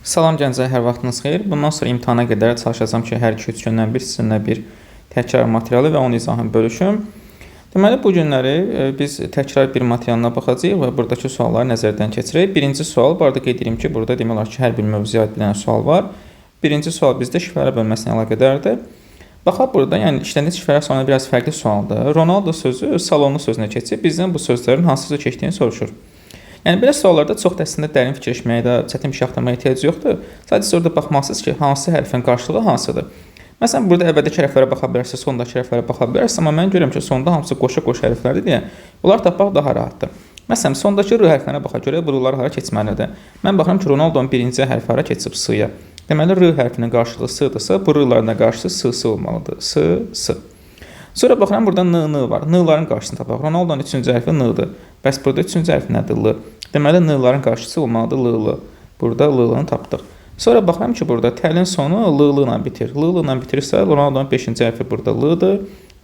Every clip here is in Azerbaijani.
Salam gənclər, hər vaxtınız xeyir. Bundan sonra imtahana qədər çalışacağam ki, hər 2-3 gündən bir sizinlə bir təkrar materialı və onun izahını bölüşüm. Deməli, bu günləri biz təkrar bir materialına baxacağıq və buradakı sualları nəzərdən keçirək. Birinci sual, bu arada qeyd edirəm ki, burada demək olar ki, hər bir mövzuya aid bir dənə sual var. Birinci sual bizdə şifrələ bölməsinə əlaqədardır. Baxaq burada, yəni işləndiyi şifrələr sonunda biraz fərqli sualdır. Ronaldo sözü salonlu sözünə keçib, bizdən bu sözlərin hansısa keçdiyini soruşur. Yəni belə suallarda çox da əslində dərin fikirləşməyə də, çətin bir şey axtarmaya ehtiyac yoxdur. Sadəcə orada baxmalısınız ki, hansı hərfin qarşılığı hansıdır. Məsələn, burada əvvəldəki hərflərə baxa bilərsiniz, sondakı hərflərə baxa bilərsiniz, amma mən görürəm ki, sonda hamısı qoşa-qoşa hərflərdir deyə bunları tapmaq daha rahatdır. Məsələn, sondakı r hərfinə baxa görə bu r-lar hara keçməlidir. Mən baxıram ki, Ronaldo'nun birinci hərfi hara keçib s-ya. Deməli, r hərfinin qarşılığı s-dırsa, bu r-ların da qarşısı s olmalıdır. S. Sonra baxıram, burada n var. N-ların qarşısını tapaq. Ronaldo'nun üçüncü hərfi n-dır. Bəs burada üçüncü hərfi nədir? L. Deməli, n-ların qarşısı olmalıdır l-lı. Burada l-lını tapdıq. Sonra baxıram ki, burada təlin sonu l-lı ilə bitir. L-lı ilə bitirsə, Ronaldo'nun 5-ci hərfi burada l-dır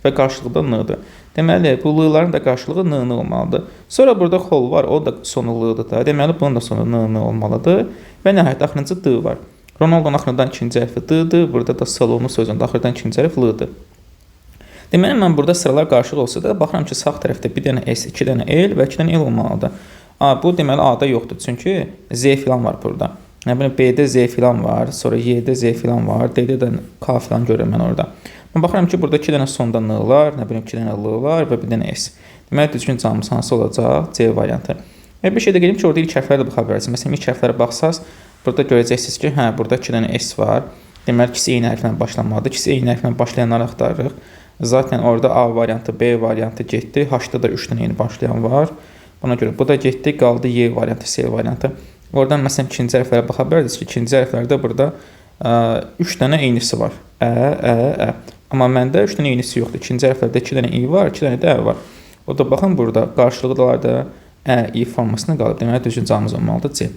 və qarşılığı da n-dır. Deməli, bu l-ların da qarşılığı n-n olmalıdır. Sonra burada xol var, o da sonu l-dır da. Deməli, bunun da sonu n-n olmalıdır. Və nəhayət, axırıncı d var. Ronaldo'nun axırdan ikinci hərfi d-dır. Burada da salonu sözündə axırdan ikinci hərf l-dır. Deməli, mən burada sıralar qarşılıq olsa da, baxıram ki, sağ tərəfdə bir dənə S, 2 dənə L və 2 dənə L olmalıdır. Bu deməli A-da yoxdur, çünki Z filan var burada. Nə bilim, B-də Z filan var, sonra Y-də Z filan var, D-də də K filan görürəm mən orada. Mən baxıram ki, burada 2 dənə sonda N-lar, nə bilim, 2 dənə L-lar və bir dənə S. Deməli, düzgün cavabımız hansı olacaq? C variantı. Və bir şey də qeydəm ki, orada ilk hərflərə də baxa bilərsiniz. Məsələn, ilk hərflərə baxsaz, burada görəcəksiniz ki, burada 2 dənə S var. Deməli, ikisi eyni hərflə başlanmalıdır. İkisi eyni hərflə başlayanları axtarırıq. Zaten orada A variantı, B variantı getdi. H-da da 3 dənə eyni başlayan var. Buna görə bu da getdi, qaldı Y variantı, S variantı. Oradan məsələn ikinci hərflərə baxa bilərsiniz ki, ikinci hərflərdə burada 3 dənə eynisi var. Ə. Amma məndə 3 dənə eynisi yoxdur. İkinci hərflərdə 2 dənə i var, 2 dənə də ə var. O da baxın burada qarşılıqlar da i formasında qalıb. Deməli düzgün cavabımız olmalıdır C.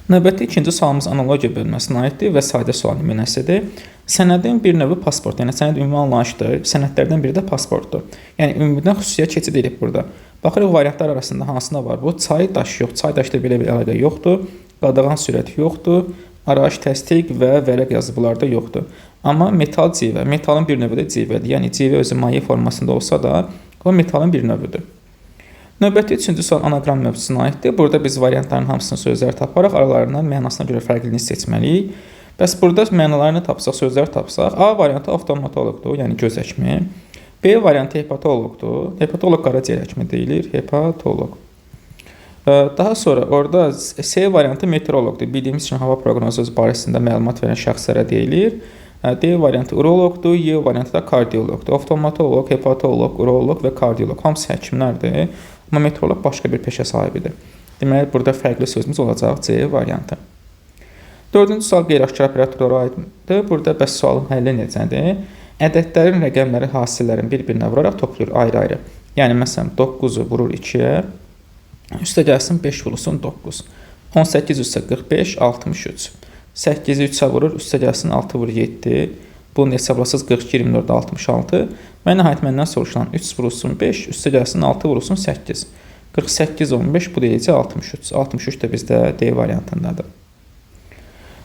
Növbəti ikinci sualımız analogiya bölməsinə aiddir və sadə sual nümunəsidir. Sənədin bir növü pasport, yəni sənəd ümumi anlayışdır. Sənədlərdən biri də pasportdur. Yəni ümumidən xüsusiyə keçid edirik burada. Baxırıq variantlar arasında hansına var? Bu çay daş yox. Çay daşda belə bir əlaqə yoxdur. Qadağan sürət yoxdur. Arayış təsdiq və vərəq yazıblarda yoxdur. Amma metal civə, metalın bir növü də civədir. Yəni civə özü maye formasında olsa da o metalın bir növüdür. Növbəti üçüncü sual anaqram mövzusuna aiddir. Burada biz variantların hamısını sözləri taparaq aralarından mənasına görə fərqliliyi seçməliyik. Bəs burada mənalarını tapsaq, sözləri tapsaq, A variantı avtomatoloqdur, yəni göz həkimi. B variantı hepatoloqdur. Hepatoloq qaraciyər həkimi deyilir, hepatoloq. Daha sonra orada C variantı meteoroloqdur. Bildiyimiz kimi hava proqnozu barəsində məlumat verən şəxslərə deyilir. D variantı uroloqdur, Y variantı da kardioloqdur. Avtomatoloq, hepatoloq, uroloq və kardioloq hamısı həkimlərdir. Amma meteoroloq başqa bir peşə sahibidir. Deməli, burada fərqli sözümüz olacaq C variantı. Dördüncü sual qeyri-aşkar operatorlara aiddir. Burada bəs sualın həlli necədir? Ədədlərin rəqəmləri hasillərin bir-birinə vuraraq toplayır ayrı-ayrı. Yəni, məsələn, 9-u vurur 2-yə, üstə gəlsin 5 vurulsun 9. 18 üstə 45, 63. 8-i 3-ə vurur, üstə gəlsin 6 vurur 7. Bunu hesablasız 42, 24, 66. Və nəhayət məndən soruşulan 3 vurulsun 5, üstə gəlsin 6 vurulsun 8. 48, 15, bu deyəcək 63. 63 də bizdə D variantındadır.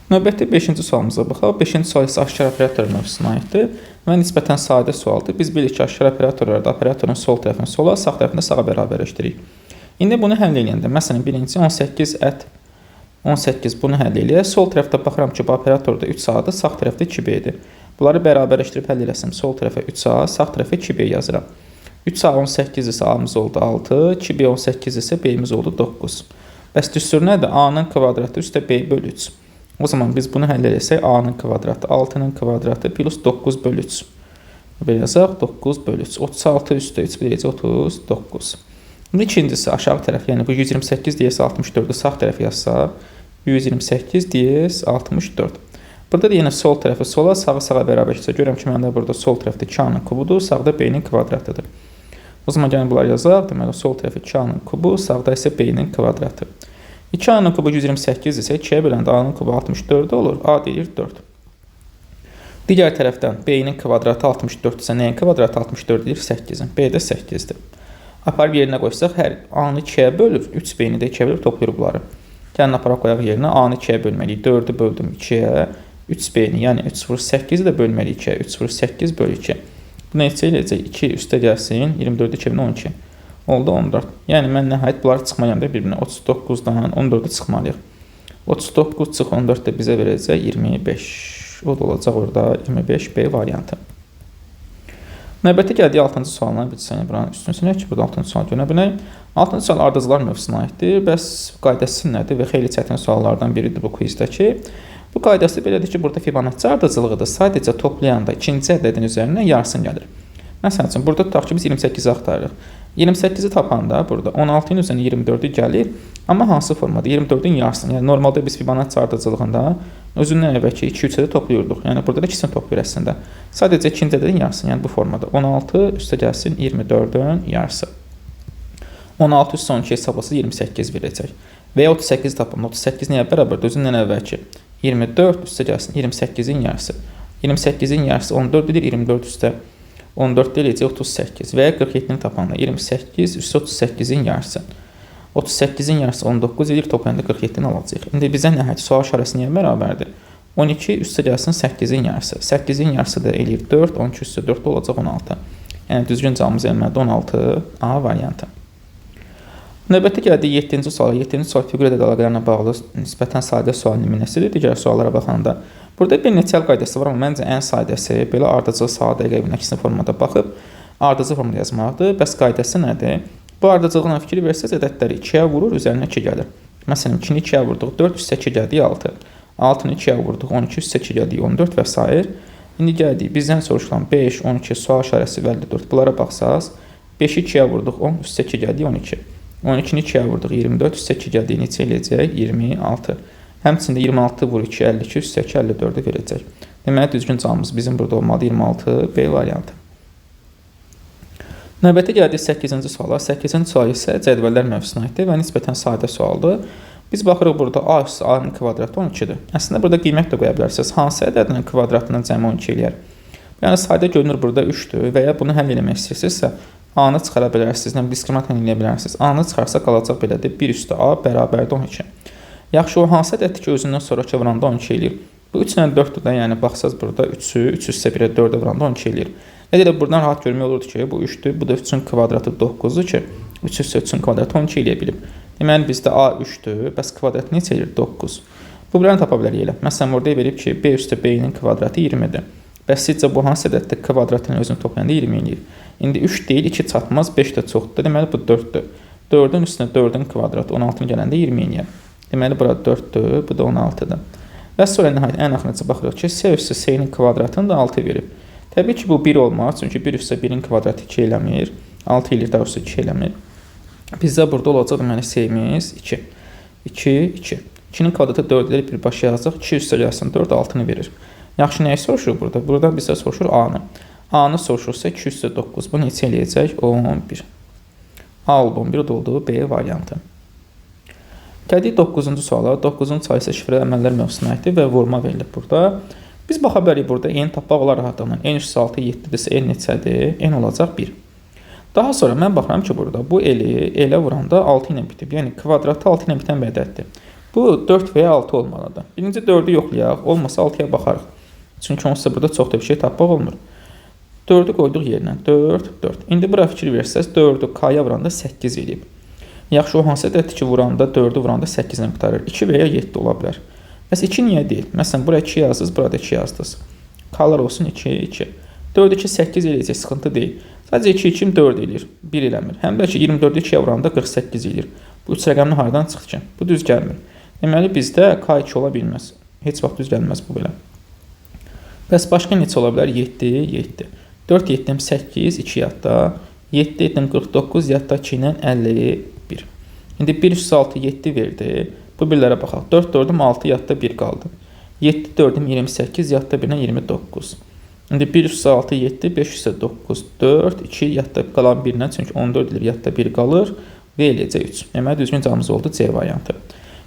Növbəti 5-ci sualımıza baxaq. 5-ci sual isə aşkar operator mövzusuna aiddir və nisbətən sadə sualdır. Biz bilirik ki, aşkar operatorlarda operatorun sol tərəfini sola, sağ tərəfini sağa bərabərləşdiririk. İndi bunu həll edəndə, məsələn, birinci 18 ət 18 bunu həll edək. Sol tərəfdə baxıram ki, bu operatorda 3A-dır, sağ tərəfdə 2B-dir. Bunları bərabərləşdirib həll eləsəm, sol tərəfə 3A, sağ tərəfə 2B yazıram. 3A 18 isə A-mız oldu 6, 2B 18 isə B-miz oldu 9. Bəs düstur nədir? A-nın kvadratı üstə B bölü 3. O zaman biz bunu həll eləsək, A-nın kvadratı 6-nın kvadratı plus 9 bölü 3. Belə yazaq, 9 bölü 3. 36 üstə 3 biləcək 39. İndi ikincisi aşağı tərəf, yəni bu 128 deyəsə 64-ü sağ tərəf yazsaq, 128 deyəs 64. Burada da yenə sol tərəfi sola, sağı sağa bərabərləşdirsə, görürəm ki, məndə burada sol tərəfdə 2A-nın kubudur, sağda B-nin kvadratıdır. O zaman gəlin bunları yazaq, deməli sol tərəfi 2A-nın kubu, sağda isə B-nin kvadratı. 2A-nın kubu 128 isə 2-yə böləndə A-nın kubu 64 olur, A deyir 4. Digər tərəfdən B-nin kvadratı 64 isə nəyin kvadratı 64 deyir 8-in, B də 8-dir. Aparıb yerinə qoysaq, hər A-nı 2-yə bölür, 3B-ni də 2-yə bölür, toplayır bunları. Gəlin aparaq qoyaq yerinə. A-nı 2-yə bölməliyik. 4-ü böldüm 2-yə. 3B-ni, yəni 3 vur 8-i də bölməliyik 2-yə. 3 vur 8 bölü 2. Bu neçə eləyəcək? 2 üstə gəlsin. 24-ü 2 12. Oldu 14. Yəni mən nəhayət bunları çıxmalıyam da bir-birinə. 39-dan 14-ü çıxmalıyıq. 39 çıx 14 də bizə verəcək 25. O da olacaq orada 25B variantı. Növbəti gəldiyi 6-cı sualına bir saniyə buranın üstünü silək ki, burada 6-cı sual görə bilək. 6-cı sual ardıcılar mövzusuna aiddir. Bəs qaydası nədir və xeyli çətin suallardan biridir bu quizdəki. Bu qaydası belədir ki, burada Fibonacci ardıcılığıdır. Sadəcə toplayanda ikinci ədədin üzərinə yarısın gəlir. Məsəl üçün, burada tutaq ki, biz 28-i axtarırıq. 28-i tapanda burada 16-ın üzərinə 24-ü gəlir. Amma hansı formada? 24-ün yarısını. Yəni, normalda biz Fibonacci ardıcılığında özündən əvvəlki 2-3-ə də toplayırdıq. Yəni, burada da ikisini toplayır əslində. Sadəcə ikinci ədədin yarısını. Yəni, bu formada 16 üstə gəlsin 24-ün yarısı. 16 üstə 12 hesablasız 28 verəcək. Və ya 38 tapın. 38 nəyə bərabərdir? Özündən əvvəlki 24 üstə gəlsin 28-in yarısı. 28-in yarısı 14 edir. 24 üstə 14 eləyəcək 38 və ya 47-ni tapanda 28 üstə 38-in yarısı. 38-in yarısı 19 edir, toplayanda 47-ni alacaq. İndi bizə nəhayət sual işarəsi nəyə bərabərdir? 12 üstə gəlsin 8-in yarısı. 8-in yarısı da eləyir 4, 12 üstə 4 olacaq 16. Yəni düzgün cavabımız elməlidir 16A variantı. Növbəti gəldi 7-ci sual. 7-ci sual fiqur ədəd əlaqələrlə bağlı nisbətən sadə sual nümunəsidir. Digər suallara baxanda burada bir neçə əl qaydası var, amma məncə ən sadəsi belə ardıcıl sadə qəbin əksin formada baxıb ardıcıl formada yazmaqdır. Bəs qaydası nədir? Bu ardıcılıqla fikir versəz ədədləri 2-yə vurur, üzərinə 2 gəlir. Məsələn, 2-ni 2-yə vurduq, 4 üstə 2 gəldik 6. 6-nı 2-yə vurduq, 12 üstə 2 gəldik 14 və s. İndi gəldik, bizdən soruşulan 5, 12, sual işarəsi və 54. Bunlara baxsaq, 5-i 2-yə vurduq, 10 üstə 2 gəldik 12. 12-ni 2-yə vurduq, 24 üstə 2 gəldik, neçə eləyəcək? 26. Həmçində 26 vur 2, 52 üstə 2, 54-ü verəcək. Deməli, düzgün cavabımız bizim burada olmalı 26B variantı. Növbəti gəldik 8-ci suala. 8-ci sual isə cədvəllər mövzusuna aiddir və nisbətən sadə sualdır. Biz baxırıq burada A üstə A-nın kvadratı 12-dir. Əslində burada qiymət də qoya bilərsiniz. Hansı ədədinin kvadratından cəmi 12 eləyər? Yəni sadə görünür burada 3-dür və ya bunu həll eləmək istəyirsinizsə A-nı çıxara bilərsiniz, diskriminant həll eləyə bilərsiniz. A-nı çıxarsa qalacaq belədir 1 üstə A bərabərdir 12. Yaxşı, o hansı ədəddir ki, özündən sonraki vuranda 12 eləyir? Bu 3 ilə 4-dür də, yəni baxsaz burada 3-ü 3 üstə 1-ə 4-ə vuranda 12 eləyir. Elə buradan rahat görmək olurdu ki, bu 3-dür, bu da 3-ün kvadratı 9-dur ki, 3 üstə 3-ün kvadratı 12 eləyə bilib. Deməli, bizdə A 3-dür, bəs kvadratı neçə eləyir? 9. Bu birini tapa bilərik elə. Məsələn, orada verib ki, B üstə B-nin kvadratı 20-dir. Bəs sizcə bu hansı ədəddir? Kvadratın özünü toplayanda 20 eləyir. İndi 3 deyil, 2 çatmaz, 5 də çoxdur. Deməli, bu 4-dür. 4-ün üstünə 4-ün kvadratı 16-nın gələndə 20 eləyir. Deməli, bura 4-dür, bu da 16-dır. Və sonra nəhayət ən axırıncı baxırıq ki, C üstə C-nin kvadratını da 6 verib. Təbii ki, bu 1 olmaz, çünki 1 üstə 1-in kvadratı 2 eləmir. 6 eləyir, daha üstə 2 eləmir. Bizdə burada olacaq, deməli, C-miz 2. 2, 2. 2-nin kvadratı 4 edir, birbaşa yazacaq. 2 üstə gəlsin, 4 6-nı verir. Yaxşı, nəyi soruşur burada? Burada bizə soruşur A-nı. A-nı soruşursa 2 üstə 9. Bu neçə eləyəcək? 11. A oldu 11, o da oldu B variantı. Gəldik 9-cu suala. 9-cu sual isə şifrəli əməllər mövzusuna aiddir və vurma verilib burada. Biz baxa bilərik burada n tapmaq olar rahatlığına. N üstə 6 7-dirsə n neçədir? N olacaq 1. Daha sonra mən baxıram ki, burada bu elə vuranda 6 ilə bitib. Yəni kvadratı 6 ilə bitən bir ədəddir. Bu 4 və ya 6 olmalıdır. Birinci 4-ü yoxlayaq, olmasa 6-ya baxarıq. Çünki onsuz burada çox da bir şey tapmaq olmur. 4-ü qoyduq yerinə. 4, 4. İndi bura fikir versəz 4-ü K-ya vuranda 8 eləyib. Yaxşı, o hansı ədəddir ki, vuranda 4-ü vuranda 8 ilə qutarır? 2 və ya 7 ola bilər. Bəs 2 niyə deyil? Məsələn, buraya 2 yazdınız, burada 2 yazdınız. K-lar olsun 2, 2. 4-2 8 eləyəcək, sıxıntı deyil. Sadəcə 2, 2 4 eləyir, 1 eləmir. Həm bəlkə 24-ü 2-yə vuranda 48 eləyir. Bu 3 rəqəmini haradan çıxdı ki? Bu düz gəlmir. Deməli, bizdə K2 ola bilməz. Heç vaxt düz gəlməz bu belə. Bəs başqa neçə ola bilər? 7, 7. 4, 7, 8, 2 yadda. 7, 7, 49, yadda 2 ilə 51. İndi 1 üstə 6, 7 verdi. Bu birlərə baxaq. 4, 4'üm 6, yadda 1 qaldı. 7, 4'üm 28, yadda 1-lə 29. İndi 1 üstə 6, 7, 5 üstə 9, 4, 2, yadda qalan 1-lə, çünki 14 edir, yadda 1 qalır və eləyəcək 3. Deməli, düzgün cavabımız oldu C variantı.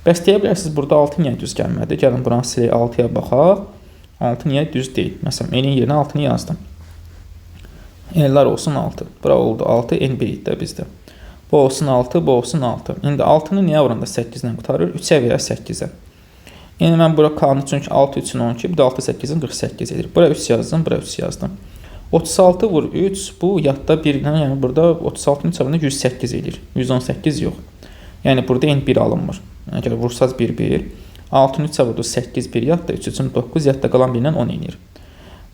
Bəs deyə bilərsiniz, burada 6 niyə düz gəlmədi? Gəlin, buranı silək 6-ya baxaq. 6 niyə düz deyil? Məsələn, n-in yerinə 6-nı yazdım. N-lər olsun 6. Bura oldu 6, n1 idi də bizdə. Bu olsun 6, bu olsun 6. İndi 6-nı niyə vuranda 8-dən qutarır? 3-ə və ya 8-ə. Yəni mən bura k-nı çünki 6 üçün 12, bir də 6 8-in 48 edir. Bura 3 yazdım, bura 3 yazdım. 36 vur 3, bu yadda 1-dən, yəni burada 36-nın 3 avında 108 edir. 118 yox. Yəni burada n 1 alınmır. Əgər vursaz 1 1, 6-nın 3 avında 8 1 yadda, 3 üçün 9 yadda qalan 1-dən 10 edir.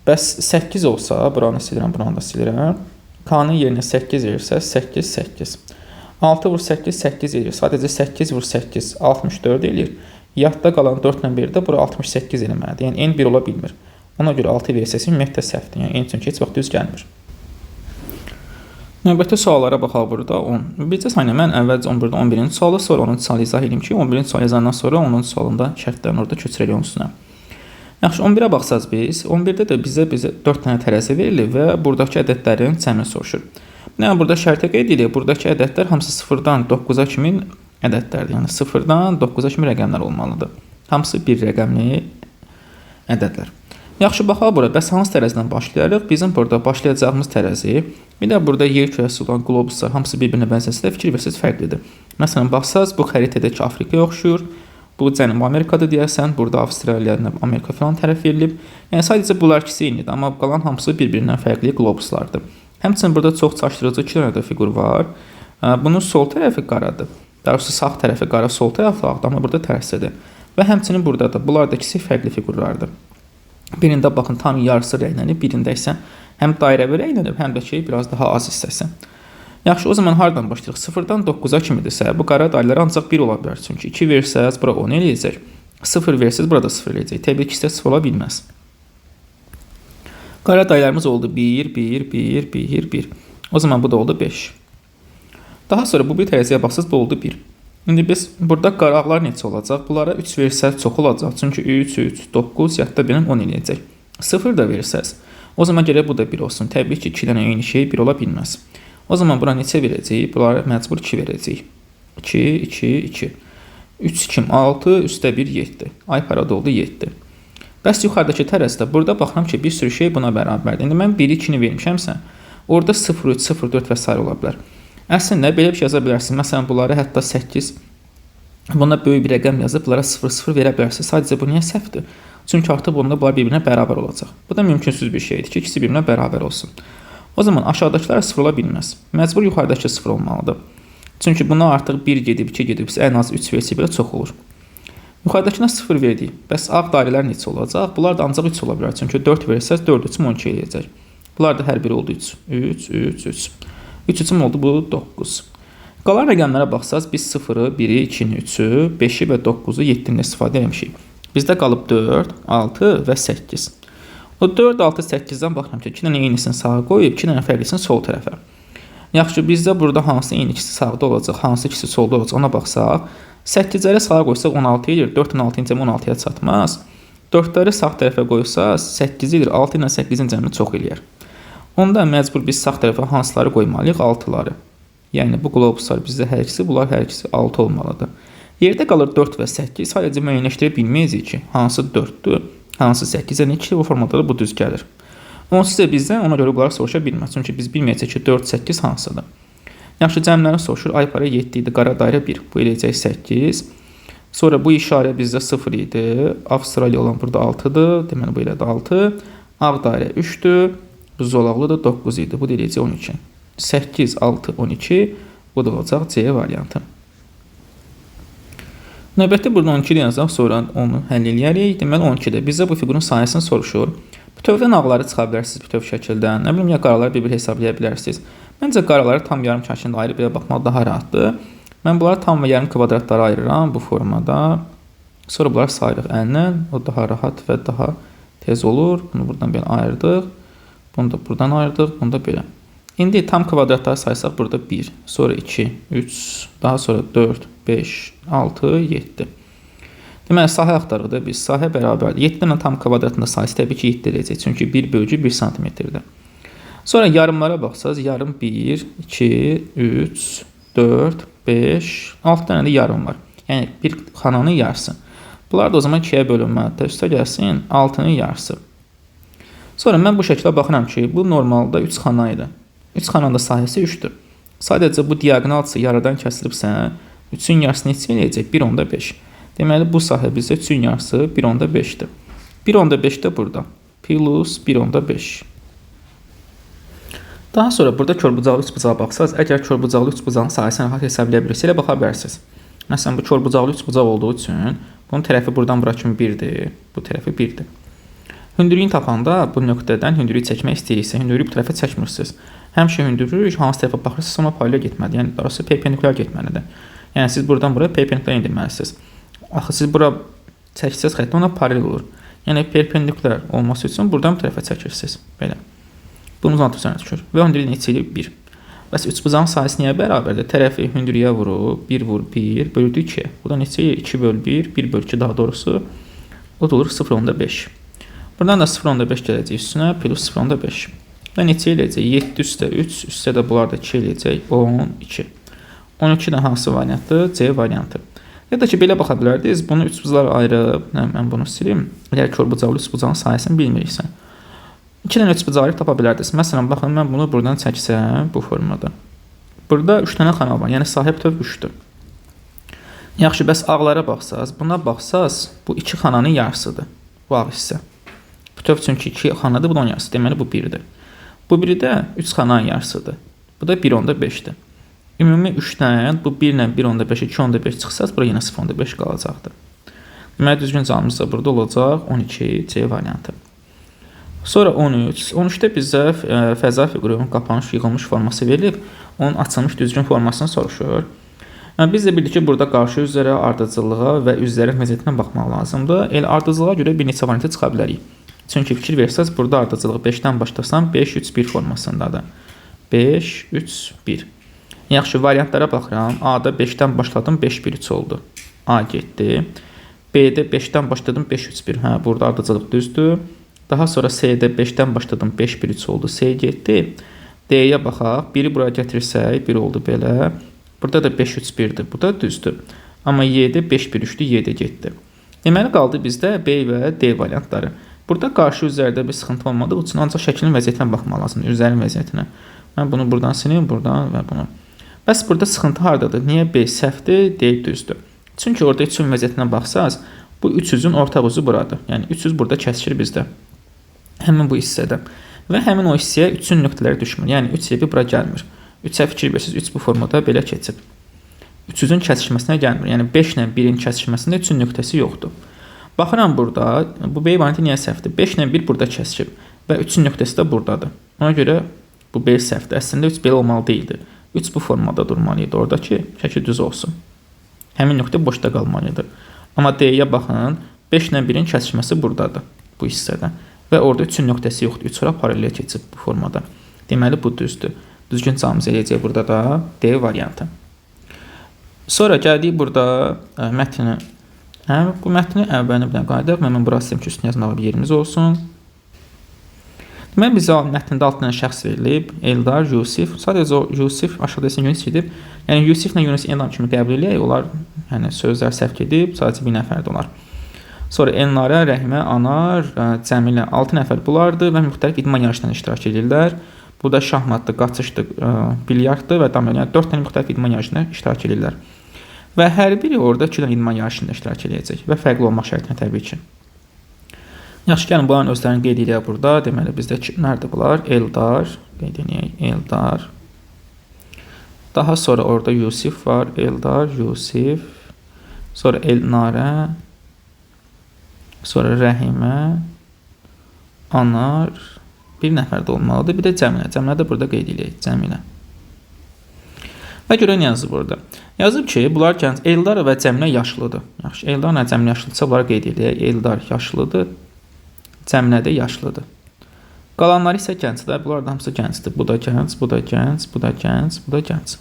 Bəs 8 olsa, buranı silirəm, buranı da silirəm. K-nın yerinə 8 verirsə 8 8. 6 vur 8 8 edir. Sadəcə 8 vur 8 64 edir. Yadda qalan 4 ilə 1 də bura 68 eləməlidir. Yəni n 1 ola bilmir. Ona görə 6 versəsi ümumiyyətlə səhvdir. Yəni n üçün heç vaxt düz gəlmir. Növbəti suallara baxaq burada 10. Bircə saniyə mən əvvəlcə 11-də 11-ci sualı, sonra 10-cu sualı izah edeyim ki, 11-ci sualı yazandan sonra 10-cu sualında şərtlərini orada köçürək onun üstünə. Yaxşı, 11-ə baxsaq biz, 11-də də bizə 4 dənə tərəzi verilir və buradakı ədədlərin cəmini soruşur. Yəni burada şərtə qeyd edirik, buradakı ədədlər hamısı 0-dan 9-a kimi ədədlərdir. Yəni 0-dan 9-a kimi rəqəmlər olmalıdır. Hamısı bir rəqəmli ədədlər. Yaxşı, baxaq bura. Bəs hansı tərəzidən başlayarıq? Bizim burada başlayacağımız tərəzi, bir də burada yer kürəsi olan qlobuslar hamısı bir-birinə bənzəsə də fikir versiniz fərqlidir. Məsələn, baxsaq, bu xəritədəki Afrikaya oxşuyur. Bu Cənubi Amerikada deyərsən, burada Avstraliya, Amerika falan tərəf verilib. Yəni sadəcə bunlar ikisi eynidir, amma qalan hamısı bir-birindən fərqli qlobuslardır. Həmçinin burada çox çaşdırıcı 2 dənə də fiqur var. Bunun sol tərəfi qaradır. Daha doğrusu sağ tərəfi qara, sol tərəfi ağdır, amma burada tərsidir. Və həmçinin burada da bunlar da ikisi fərqli fiqurlardır. Birində baxın tam yarısı rənglənib, birində isə həm dairəvi rənglənib, həm də ki biraz daha az hissəsi. Yaxşı, o zaman hardan başlayırıq? 0-dan 9-a kimidirsə, bu qara dairələr ancaq 1 ola bilər. Çünki 2 versəz, bura 10 eləyəcək. 0 versəz, burada 0 eləyəcək. Təbii ki, isə 0 ola bilməz. Qara dairələrimiz oldu 1, 1, 1, 1, 1. O zaman bu da oldu 5. Daha sonra bu bir tərəziyə baxsız, bu oldu 1. İndi biz burada qaraqlar neçə olacaq? Bunlara 3 versəz çox olacaq. Çünki 3, 3, 9, yadda benim 10 eləyəcək. 0 da versəz, o zaman gərək bu da 1 olsun. Təbii ki, 2 dənə eyni şey 1 ola bilməz. O zaman bura neçə verəcəyik? Bunlara məcbur 2 verəcəyik. 2, 2, 2. 3 kim? 6, üstə 1, 7. Ay parada oldu 7. Bəs yuxarıdakı tərəzdə burada baxıram ki, bir sürü şey buna bərabərdir. İndi mən 1-i 2-ni vermişəmsə, orada 0, 3, 0, 4 və s. ola bilər. Əslində, belə bir şey yaza bilərsiniz. Məsələn, bunları hətta 8, buna böyük bir rəqəm yazıb, bunlara 0, 0 verə bilərsiniz. Sadəcə bu niyə səhvdir? Çünki artıq bunda bunlar bir-birinə bərabər olacaq. Bu da mümkünsüz bir şeydir ki, ikisi bir-birinə bərabər olsun. O zaman aşağıdakılar 0 ola bilməz. Məcbur yuxarıdakı 0 olmalıdır. Çünki buna artıq 1 gedib, 2 gedib, ən az 3 versə belə çox olur. Yuxarıdakına 0 verdik. Bəs ağ dairələr neçə olacaq? Bunlar da ancaq 3 ola bilər. Çünki 4 versəz 4 3 12 eləyəcək. Bunlar da hər biri oldu 3. 3, 3, 3. 3 3 oldu bu 9. Qalan rəqəmlərə baxsaz, biz 0-ı, 1-i, 2-ni, 3-ü, 5-i və 9-u 7-dən istifadə etmişik. Bizdə qalıb 4, 6 və 8. O 4, 6, 8-dən baxıram ki, 2 dənə eynisini sağa qoyub, 2 dənə fərqlisini sol tərəfə. Yaxşı, bizdə burada hansı eyni ikisi sağda olacaq, hansı ikisi solda olacaq, ona baxsaq. 8-ləri sağa qoysaq 16 edir, 4 ilə 6-ın cəmi 16-ya çatmaz. 4-ləri sağ tərəfə qoysaq 8 edir, 6 ilə 8-in cəmini çox eləyər. Onda məcbur biz sağ tərəfə hansıları qoymalıyıq? 6-ları. Yəni bu qlobuslar bizdə hər ikisi, bunlar hər ikisi 6 olmalıdır. Yerdə qalır 4 və 8. Sadəcə müəyyənləşdirə bilməyəcəyik ki, hansı 4-dür, hansı 8. Yəni 2 formada da bu düz gəlir. Onsuz da bizdən ona görə bunları soruşa bilməz. Çünki biz bilməyəcək ki, 4, 8 hansıdır. Yaxşı, cəmləri soruşur. Ay para 7 idi, qara dairə 1. Bu eləyəcək 8. Sonra bu işarə bizdə 0 idi. Avstraliya olan burada 6-dır. Deməli bu elədi 6. Ağ dairə 3-dür. Zolaqlı da 9 idi. Bu da eləyəcək 12. 8, 6, 12. Bu da olacaq C variantı. Növbəti burada 12-də yazaq, sonra onu həll eləyərik. Deməli 12-də bizə bu fiqurun sayəsini soruşur. Bütövdən ağları çıxa bilərsiniz bütöv şəkildən. Nə bilim, ya qaraları bir-bir hesablaya bilərsiniz. Məncə qaraları tam yarım şəklində ayırıb belə baxmaq daha rahatdır. Mən bunları tam və yarım kvadratlara ayırıram bu formada. Sonra bunları sayırıq əllə. O daha rahat və daha tez olur. Bunu buradan belə ayırdıq. Bunu da buradan ayırdıq. Bunu da belə. İndi tam kvadratları saysaq burada 1, sonra 2, 3, daha sonra 4, 5, 6, 7. Deməli, sahə axtarıqda biz sahə bərabərdir. 7 dənə tam kvadratında sayısı təbii ki 7 eləyəcək. Çünki 1 bölgü 1 cm-dir. Sonra yarımlara baxsaz, yarım 1, 2, 3, 4, 5, 6 dənə də yarım var. Yəni bir xananın yarısı. Bunlar da o zaman 2-yə bölünməlidir. Üstə gəlsin 6-nın yarısı. Sonra mən bu şəklə baxıram ki, bu normalda 3 xana idi. 3 xananın da sahəsi 3-dür. Sadəcə bu diaqonalsa yarıdan kəsilibsə, 3-ün yarısı neçə eləyəcək? 1/5. Deməli, bu sahə bizdə 3-ün yarısı 1/5-dir. 1/5 də burada. Plus 1/5. Daha sonra burada körbucaqlı üçbucağa baxsaz, əgər körbucaqlı üçbucağın sahəsini rahat hesablaya bilirsiniz, elə baxa bilərsiniz. Məsələn, bu körbucaqlı üçbucaq olduğu üçün bunun tərəfi buradan bura kimi 1-dir, bu tərəfi 1-dir. Hündürlüyünü tapanda bu nöqtədən hündürlüyü çəkmək istəyirsə, hündürlüyü bu tərəfə çəkmirsiniz. Həmişə hündürlük hansı tərəfə baxırsınız, ona paralel getməlidir. Yəni, daha sonra perpendikular getməlidir. Yəni, siz buradan buraya perpendikular indirməlisiniz. Axı, siz bura çəksəz xətti ona paralel olur. Yəni, perpendikular olması üçün buradan bu tərəfə çəkirsiniz. Belə. Bunun uzantı üzərinə düşür. Və hündürlük neçə eləyir? 1. Bəs üçbucağın sahəsi niyə bərabərdir? Tərəfi hündürlüyə vurub, 1 vur 1, böldü 2. Bu da neçə eləyir? 2 böl 1, 1 böl 2 daha doğrusu. O da olur 0,5. Buradan da 0,5 gələcək üstünə, plus 0,5. Və neçə eləyəcək? 7 üstə 3, üstə də bunlar da 2 eləyəcək. 12. 12 də hansı variantdır? C variantı. Ya da ki, belə baxa bilərdiniz. Bunu üçbucaqlar ayırıb, mən bunu silim. Əgər körbucaqlı üçbucağın sahəsini bilmiriksə. 2 dənə üçbucağı tapa bilərdiniz. Məsələn, baxın, mən bunu buradan çəksəm, bu formada. Burada 3 dənə xana var. Yəni, sahə bütöv 3-dür. Yaxşı, bəs ağlara baxsaz, buna baxsaz, bu 2 xananın yarısıdır. Bu ağ hissə. Bütöv çünki 2 xanadır, bu da onun yarısı. Deməli, bu 1-dir. Bu biri də 3 xananın yarısıdır. Bu da 1/5-dir. Ümumi 3-dən bu 1 ilə 1/5, 2/5 çıxsaz, bura yenə 0/5 qalacaqdır. Deməli, düzgün cavabımız da burada olacaq 12 C variantı. Sonra 13. 13-də bizə fəza fiqurunun qapanış, yığılmış forması verilib. Onun açılmış düzgün formasını soruşur. Biz də bildik ki, burada qarşı üzərə, ardıcıllığa və üzlərin vəziyyətinə baxmaq lazımdır. El ardıcılığa görə bir neçə variantı çıxa bilərik. Çünki fikir versəz, burada ardıcılığı 5-dən başlasam 5-3-1 formasındadır. 5-3-1. Yaxşı, variantlara baxıram. A-da 5-dən başladım, 5-1-3 oldu. A getdi. B-də 5-dən başladım, 5-3-1. Hə, burada ardıcılıq düzdür. Daha sonra C-də 5-dən başladım, 5-1-3 oldu. C getdi. D-yə baxaq. 1-i buraya gətirsək, 1 oldu belə. Burada da 5-3-1-dir. Bu da düzdür. Amma Y-də 5-1-3-dür, Y-də getdi. Deməli, qaldı bizdə B və D variantları. Burada qarşı üzərdə bir sıxıntı olmadığı üçün ancaq şəklin vəziyyətinə baxmaq lazımdır, üzərin vəziyyətinə. Mən bunu buradan sileyim, buradan və bunu. Bəs burada sıxıntı hardadır? Niyə B səhvdir, D düzdür? Çünki orada üçün vəziyyətinə baxsaz, bu 300-ün ortaq ucu buradır. Yəni 300 burada kəsişir bizdə. Həmin bu hissədə. Və həmin o hissəyə 3-ün nöqtələri düşmür. Yəni 3 evi bura gəlmir. 3-ə fikir versiniz, 3 bu formada belə keçib. 300-ün kəsişməsinə gəlmir. Yəni 5 ilə 1-in kəsişməsində 3-ün nöqtəsi yoxdur. Baxıram burada, bu B variantı niyə səhvdir? 5 ilə 1 burada kəsişib və 3-ün nöqtəsi də buradadır. Ona görə bu B səhvdir. Əslində 3 belə olmalı deyildi. 3 bu formada durmalıydı orada ki, şəkil düz olsun. Həmin nöqtə boşda qalmalıdır. Amma D-yə baxın, 5 ilə 1-in kəsişməsi buradadır, bu hissədə. Və orada 3-ün nöqtəsi yoxdur. 3 ora paralel keçib bu formada. Deməli, bu düzdür. Düzgün cavabımız eləyəcək burada da D variantı. Sonra gəldik burada mətni. Bu mətni əvvəlini bilən qayıdaq. Mən bura istəyirəm ki, üstünə yazmalı bir yerimiz olsun. Deməli, bizə mətndə 6 dənə şəxs verilib. Eldar, Yusif. Sadəcə o Yusif aşağıda isə Yunus gedib. Yəni, Yusif ilə Yunus Eldar kimi qəbul eləyək. Onlar sözlər səhv gedib. Sadəcə bir nəfərdir onlar. Sonra Elnarə, Rəhimə, Anar, Cəmilə 6 nəfər bunlardır və müxtəlif idman yarışlarına iştirak edirlər. Bu da şahmatdır, qaçışdır, bilyarddır və domino. Yəni 4 dənə müxtəlif idman yarışında iştirak edirlər. Və hər biri orada 2 dənə idman yarışında iştirak edəcək və fərqli olmaq şərtinə təbii ki. Yaxşı, gəlin bunların özlərini qeyd edək burada. Deməli, bizdə kimlərdir bunlar? Eldar, qeyd edək, Eldar. Daha sonra orada Yusif var, Eldar, Yusif. Sonra Elnarə. Sonra Rəhimə, Anar, bir nəfər də olmalıdır. Bir də Cəmilə. Cəmilə də burada qeyd edək. Cəmilə. Və görən yazıb burada. Yazıb ki, bunlar gənc. Eldar və Cəmilə yaşlıdır. Yaxşı, Eldar və Cəmilə yaşlıdırsa, bunları qeyd edək. Eldar yaşlıdır. Cəmilə də yaşlıdır. Qalanları isə gəncdir. Bunlar da hamısı gəncdir. Bu da gənc, bu da gənc, bu da gənc, bu da gənc.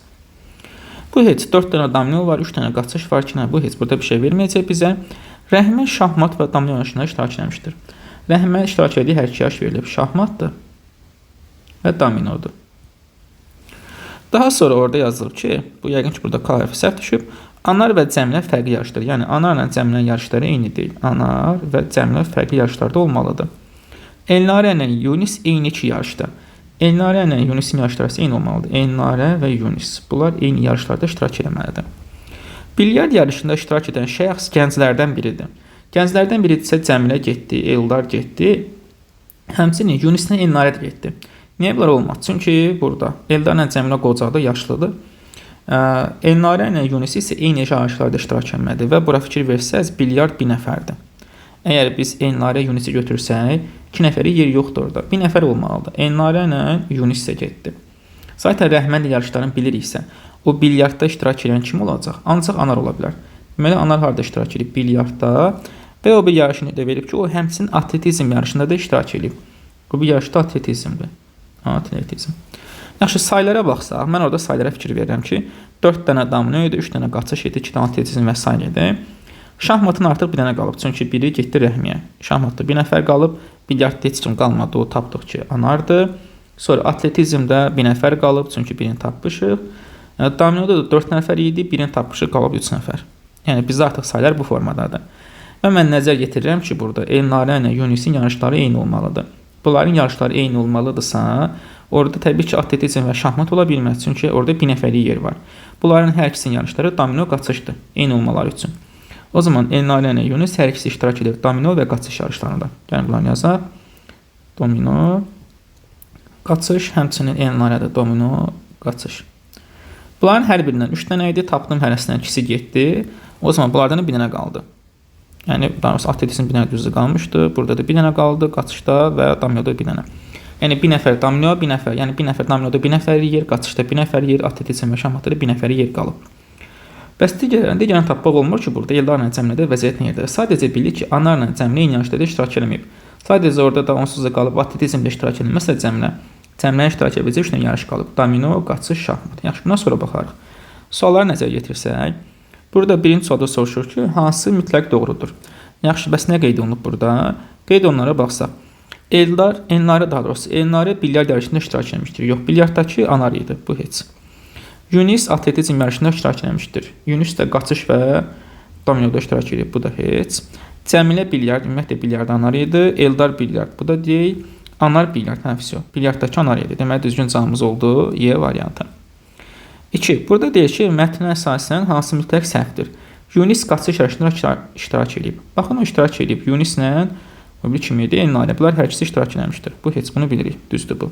Bu heç 4 dənə domino var, 3 dənə qaçış var ki, bu heç burada bir şey verməyəcək bizə. Rəhimə şahmat və domino yarışında iştirak etmişdir. Rəhimə iştirak etdiyi hər iki yarış verilib. Şahmatdır və dominodur. Daha sonra orada yazılıb ki, bu yəqin ki, burada K hərfi səhv düşüb. Anar və Cəmilə fərqli yarışdır. Yəni, Anar ilə Cəmilənin yarışları eyni deyil. Anar və Cəmilə fərqli yarışlarda olmalıdır. Elnarə ilə Yunus eyni iki yarışda. Elnarə ilə Yunisin yarışları eyni olmalıdır. Elnarə və Yunis. Bunlar eyni yarışlarda iştirak etməlidir. Bilyard yarışında iştirak edən şəxs gənclərdən biridir. Gənclərdən biri isə Cəmilə getdi, Eldar getdi. Həmçinin Yunislə Elnarə də getdi. Niyə bunlar olmaz? Çünki burada Eldar ilə Cəmilə qocadır, yaşlıdır. Elnarə ilə Yunis isə eyni yarışlarda iştirak etməlidir və bura fikir versəz, bilyard bir nəfərdir. Əgər biz Elnarə Yunisi götürsək, 2 nəfəri yer yoxdur orada. 1 nəfər olmalıdır. Elnarə ilə Yunis isə getdi. Zaten rəhmənlə yarışlarını biliriksə, o bilyardda iştirak edən kim olacaq? Ancaq anar ola bilər. Deməli, anar harada iştirak edib? Bilyardda və o bir yarışını da verib ki, o həmçinin atletizm yarışında da iştirak edib. Bu bir yarışda atletizmdir. Atletizm. Yaxşı, saylara baxsaq, mən orada saylara fikir verirəm ki, 4 dənə domino idi, 3 dənə qaçış idi, 2 dənə atletizm və s. idi. Şahmatın artıq bir dənə qalıb, çünki biri getdi rəhmiyə. Şahmatda bir nəfər qalıb, bilyardda heç kim qalmadı, o tapdıq ki, anardır. Sonra atletizmdə bir nəfər qalıb, çünki birini tapmışıq. Dominoda da 4 nəfər idi, birini tapmışıq, qalıb 3 nəfər. Yəni, bizdə artıq saylar bu formadadır. Və mən nəzər yetirirəm ki, burada Elnarə ilə Yunisin yarışları eyni olmalıdır. Bunların yarışları eyni olmalıdırsa, orada təbii ki, atletizm və şahmat ola bilməz, çünki orada bir nəfəri yer var. Bunların hər ikisinin yarışları domino qaçışdır, eyni olmaları üçün. O zaman Elnarə ilə Yunis hər ikisi iştirak edir domino və qaçış yarışlarında. Yəni, bunları yazaq. Domino, qaçış, həmçinin Elnarə də domino, qaçış. Bunların hər birindən 3 dənə idi, tapdım hərəsindən ikisi getdi. O zaman bunlardan bir dənə qaldı. Yəni, atletizm bir dənə düzdür qalmışdı. Burada da bir dənə qaldı, qaçışda və dominoda bir dənə. Yəni, bir nəfər domino, bir nəfər. Yəni, bir nəfər dominoda bir nəfər yer, qaçışda bir nəfər yer, atletizm və şahmatda bir nəfər yer qalıb. Bəs digərini tapmaq olmur ki, burada Eldarla Cəmilədə vəziyyət neyədir? Sadəcə bilir ki, Anarla Cəmilə eyni yarışda da iştirak eləməyib. Sadəcə orada da onsuz da qalıb, atletizmdə iştirak eləməsə Cəmilə. Cəmilə iştirak edəcək 3 dənə yarış qalıb. Domino, qaçış, şahmat. Yaxşı, bundan sonra baxarıq. Sualları nəzərə yetirsək, burada birinci sualda soruşur ki, hansı mütləq doğrudur? Yaxşı, bəs nə qeyd olunub burada? Qeyd onlara baxsaq. Elnarə daha doğrusu, Elnarə bilyard yarışında iştirak etmişdir. Yox, bilyaddakı Anar idi, bu heç. Yunis atletizm yarışında iştirak etmişdir. Yunis də qaçış və dominoda iştirak edib, bu da heç. Cəmilə bilyard, ümumiyyətlə bilyard Anar idi. Eldar bilyard, bu da deyil. Anar bilyard, həmsi. Bilyaddakı Anar idi. Deməli, düzgün cavabımız oldu, Y variantı. 2. Burada deyir ki, mətnə əsasən hansı mütləq səhvdir? Yunis qaçış yarışında iştirak edib. Baxın, o iştirak edib. Yunislə o bir kim idi? Elnarə. Bunlar hər ikisi iştirak etmişdir. Bu heç bunu bilirik. Düzdür bu.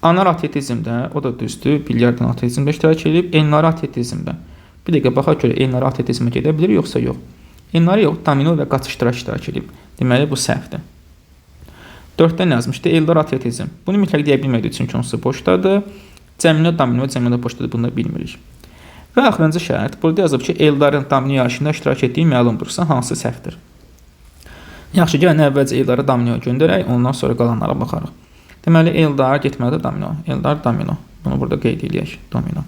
Anar atletizmdə, o da düzdür. Bilyardın atletizmdə iştirak edib. Elnarə atletizmdə. Bir dəqiqə baxaq görə Elnarə atletizmə gedə bilir, yoxsa yox. Elnarə yox, domino və qaçışda iştirak edib. Deməli, bu səhvdir. 4-dən yazmışdı Eldar atletizm. Bunu mütləq deyə bilmədik, çünki onsu boşdadır. Cəmilə domino, Cəmilə boşdadır, bunu da bilmirik. Və axırıncı şərt, burada yazıb ki, Eldarın domino yarışında iştirak etdiyi məlumdursa, hansı səhvdir? Yaxşı, gəlin əvvəlcə Eldarı dominoya göndərək, ondan sonra qalanlara baxarıq. Deməli, Eldar getməlidir domino. Eldar domino. Bunu burada qeyd edək. Domino.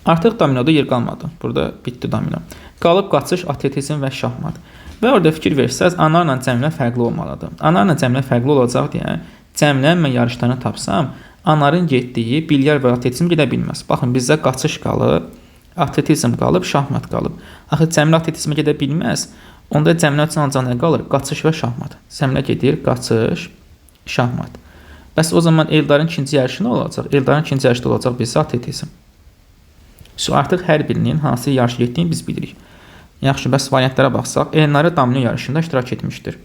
Artıq dominoda yer qalmadı. Burada bitdi domino. Qalıb qaçış, atletizm və şahmat. Və orada fikir versəz, Anarla Cəmilə fərqli olmalıdır. Anarla Cəmilə fərqli olacaq deyə, Cəmilə mən yarışlarını tapsam, Anarın getdiyi bilyar və atletizm gedə bilməz. Baxın, bizdə qaçış qalıb, atletizm qalıb, şahmat qalıb. Axı, Cəmilə atletizmə gedə bilməz. Onda Cəmilə üçün ancaq nə qalır? Qaçış və şahmat. Cəmilə gedir, qaçış, şahmat. Bəs o zaman Eldarın ikinci yarışı nə olacaq? Eldarın ikinci yarışda olacaq bizə atletizm. Artıq hər birinin hansı yarış getdiyini biz bilirik. Yaxşı, bəs variantlara baxsaq, Elnarə domino yarışında iştirak etmişdir.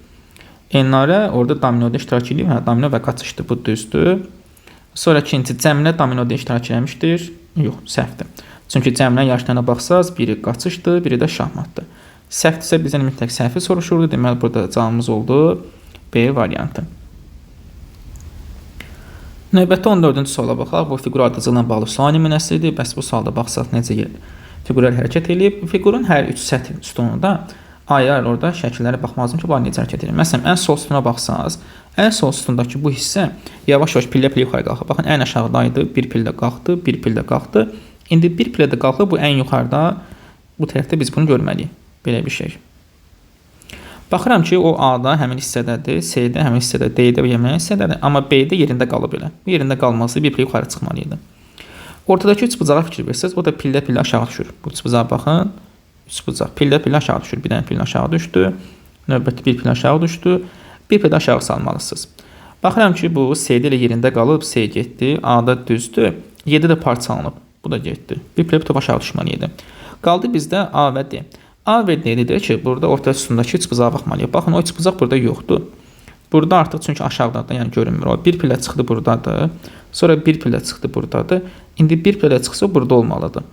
Elnarə orada dominoda iştirak edib, domino və qaçışdır, bu düzdür. Sonra ikinci Cəmilə dominoda iştirak etmişdir. Yox, səhvdir. Çünki Cəmilə yarışlarına baxsaq, biri qaçışdır, biri də şahmatdır. Səhvdirsə bizdən mütləq səhvi soruşurdu. Deməli, burada cavabımız oldu B variantı. Növbəti 14-cü suala baxaq. Bu fiqur ardıcılıqla bağlı sual nümunəsidir. Bəs bu sualda baxsaq necə fiqurlar hərəkət edib? Fiqurun hər 3 sətir sütununda ayrı orada şəkillərə baxmaq lazım ki, bunlar necə hərəkət edir. Məsələn, ən sol sütuna baxsaq, ən sol sütundakı bu hissə yavaş-yavaş pillə-pillə yuxarı qalxır. Baxın, ən aşağıdaydı, bir pillə qalxdı, bir pillə qalxdı. İndi bir pillə də qalxır, bu ən yuxarıda, bu tərəfdə biz bunu görməliyik. Belə bir şey. Baxıram ki, o A-da həmin hissədədir, C-də həmin hissədə, D-də və həmin hissədədir. Amma B-də yerində qalıb elə. Bu yerində qalması bir pillə yuxarı çıxmalıydı. Ortadakı üç bucağa fikir versəz, o da pillə-pillə aşağı düşür. Bu üç bucağa baxın. Üç bucaq pillə-pillə aşağı düşür. Bir dənə pillə aşağı düşdü. Növbəti bir pillə aşağı düşdü. Bir pillə aşağı salmalısınız. Baxıram ki, bu C-də elə yerində qalıb, C getdi, A-da düzdür, 7 də parçalanıb, bu da getdi. Bir pilə bütöv aşağı düşməliydi. Qaldı bizdə A və D. A və D-dir ki, burada orta sütundakı üçbucağa baxmalıyıq. Baxın, o üçbucaq burada yoxdur. Burada artıq çünki aşağıdadır, yəni görünmür. O bir pilə çıxdı buradadır. Sonra bir pilə çıxdı buradadır. İndi bir pilə çıxsa burada olmalıdır.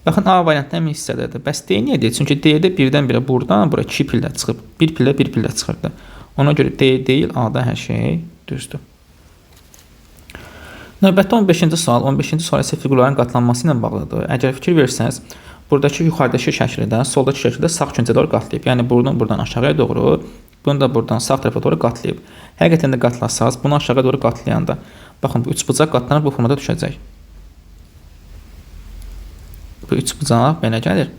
Baxın, A variantı həmin hissədədir. Bəs D niyə deyil? Çünki D-də birdən-birə buradan bura 2 pillə çıxıb. Bir pillə çıxırdı. Ona görə D deyil, A-da hər şey düzdür. Növbətdə 15-ci sual. 15-ci sual isə fiqurların qatlanması ilə bağlıdır. Əgər fikir versəniz, buradakı yuxarıdakı şəkildə, soldakı şəkildə sağ küncə doğru qatlayıb. Yəni buradan aşağıya doğru, bunu da buradan sağ tərəfə doğru qatlayıb. Həqiqətən də qatlasanız, bunu aşağıya doğru qatlayanda, baxın, bu üçbucaq qatlanıb bu formada düşəcək. Bu üçbucaq belə gəlir.